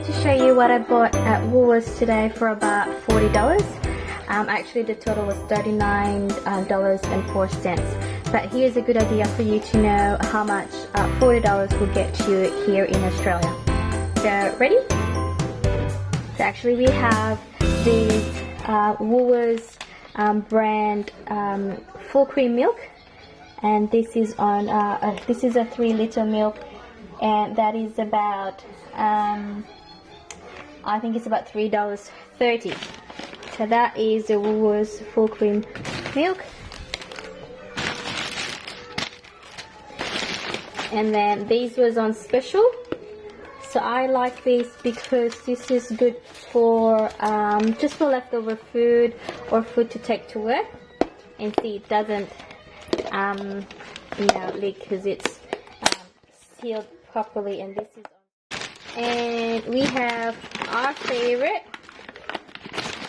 wanted to show you what I bought at Woolworths today for about $40. Actually the total was $39.04. But here's a good idea for you to know how much $40 will get you here in Australia. So ready? So actually we have these Woolworths brand full cream milk, and this is on this is a 3-liter milk, and that is about I think it's about $3.30. So that is the Woolworths full cream milk. And then this was on special, so I like this because this is good for just for leftover food or food to take to work. And see, it doesn't you know, leak because it's sealed properly. And this is and we have our favorite.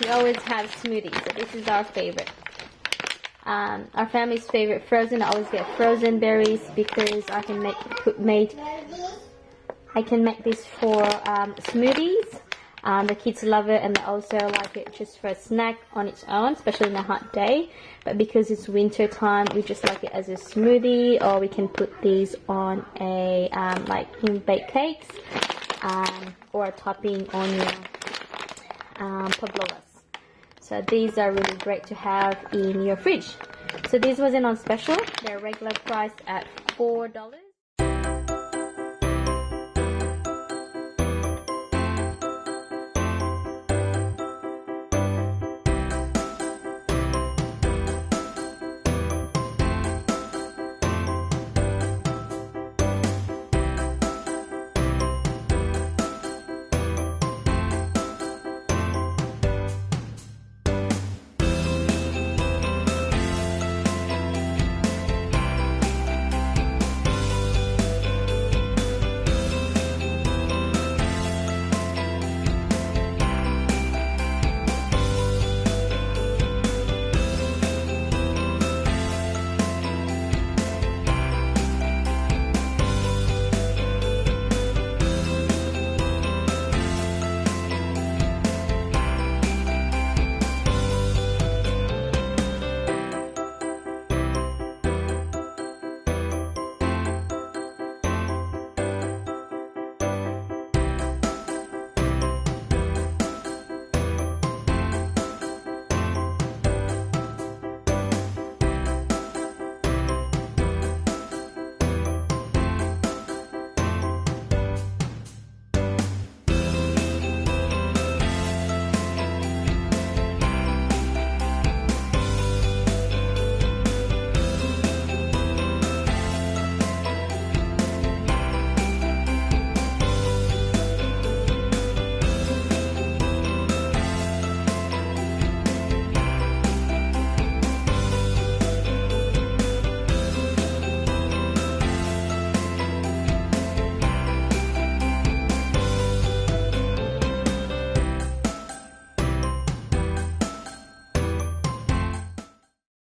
We always have smoothies, so this is our favorite. Our family's favorite frozen. I always get frozen berries because I can make this for smoothies. The kids love it, and they also like it just for a snack on its own, especially on a hot day. But because it's winter time, we just like it as a smoothie, or we can put these on a like in baked cakes, or a topping on your pavlovas. So these are really great to have in your fridge. So this wasn't on special. They're regular price at $4.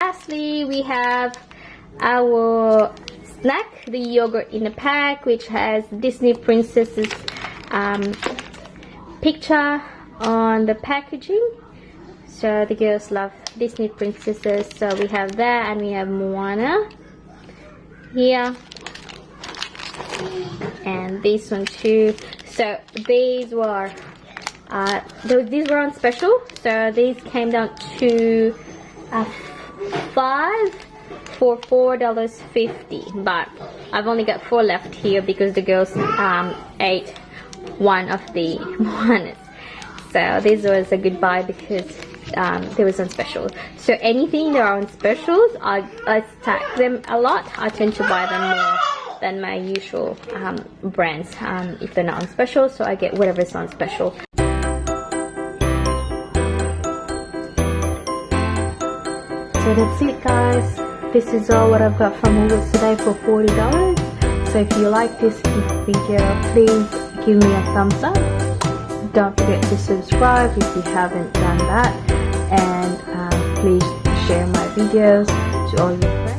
Lastly, we have our snack, the yogurt in a pack, which has Disney princesses picture on the packaging. So the girls love Disney princesses, so we have that, and we have Moana here, and this one too. So these were on special, so these came down to 5 for $4.50, but I've only got 4 left here because the girls ate one of the ones. So this was a good buy because they was on special. So anything that are on specials, I stack them a lot. I tend to buy them more than my usual brands if they're not on special, so I get whatever's on special. So that's it, guys. This is all what I've got from Woolworths today for $40. So if you like this video, please give me a thumbs up. Don't forget to subscribe if you haven't done that, and please share my videos to all your friends.